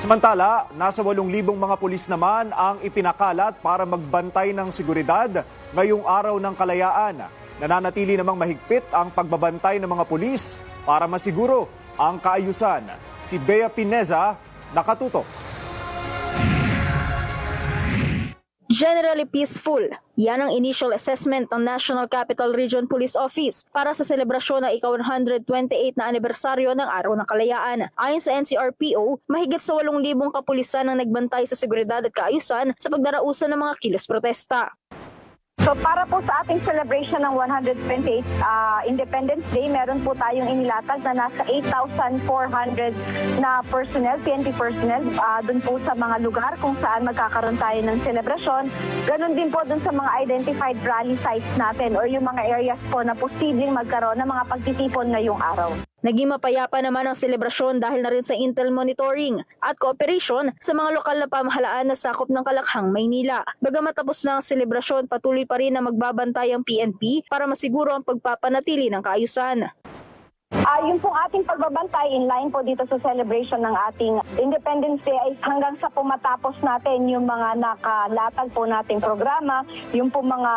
Samantala, nasa 8,000 mga pulis naman ang ipinakalat para magbantay ng seguridad ngayong araw ng kalayaan. Nananatili namang mahigpit ang pagbabantay ng mga pulis para masiguro ang kaayusan. Si Bea Pineza, nakatutok. Generally peaceful. Yan ang initial assessment ng National Capital Region Police Office para sa selebrasyon ng ika-128 na anibersaryo ng Araw ng Kalayaan. Ayon sa NCRPO, mahigit sa 8,000 kapulisan ang nagbantay sa seguridad at kaayusan sa pagdarausan ng mga kilos protesta. So para po sa ating celebration ng 128th Independence Day, meron po tayong inilatag na nasa 8,400 na personnel, PNP personnel, dun po sa mga lugar kung saan magkakaroon tayo ng celebration. Ganon din po dun sa mga identified rally sites natin or yung mga areas po na posibleng magkaroon ng mga pagtitipon ngayong araw. Naging mapayapa naman ang selebrasyon dahil na rin sa intel monitoring at cooperation sa mga lokal na pamahalaan na sakop ng Kalakhang, Maynila. Bagamat tapos na ang selebrasyon, patuloy pa rin na magbabantay ang PNP para masiguro ang pagpapanatili ng kaayusan. Yung pong ating pagbabantay in line po dito sa celebration ng ating Independence Day ay hanggang sa pumatapos natin yung mga nakalatag po nating programa, yung po mga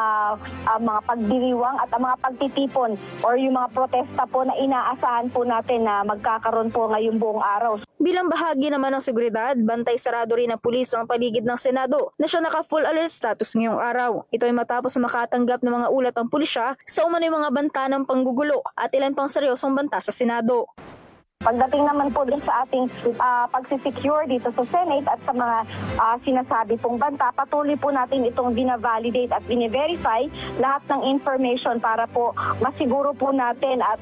pagdiriwang at mga pagtitipon or yung mga protesta po na inaasahan po natin na magkakaroon po ngayong buong araw. Bilang bahagi naman ng seguridad, bantay sarado rin ng pulis ang paligid ng Senado na siya naka-full alert status ngayong araw. Ito ay matapos na makatanggap ng mga ulat ang pulisya sa umano'y mga banta ng panggugulo at ilan pang seryosong banta sa Senado. Pagdating naman po din sa ating pagsisecure dito sa Senate at sa mga sinasabi pong banta, patuloy po natin itong binavalidate at bine-verify lahat ng information para po masiguro po natin at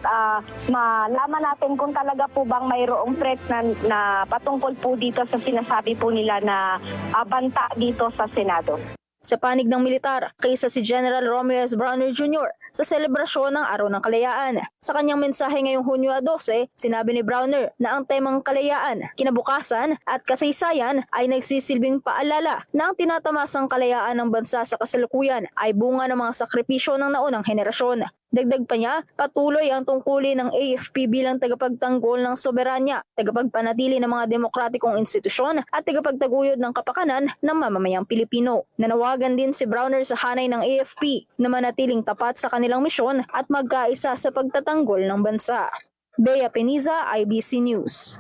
malaman natin kung talaga po bang mayroong threat na patungkol po dito sa sinasabi po nila na banta dito sa Senado. Sa panig ng militar, kaisa si General Romeo S. Browner Jr. sa selebrasyon ng Araw ng Kalayaan. Sa kanyang mensahe ngayong Hunyo 12, sinabi ni Browner na ang temang kalayaan, kinabukasan at kasaysayan ay nagsisilbing paalala na ang tinatamasang kalayaan ng bansa sa kasalukuyan ay bunga ng mga sakripisyo ng naunang henerasyon. Dagdag pa niya, patuloy ang tungkulin ng AFP bilang tagapagtanggol ng soberanya, tagapagpanatili ng mga demokratikong institusyon at tagapagtaguyod ng kapakanan ng mamamayang Pilipino. Nanawagan din si Browner sa hanay ng AFP na manatiling tapat sa kanilang misyon at magkaisa sa pagtatanggol ng bansa. Bea Pineza, IBC News.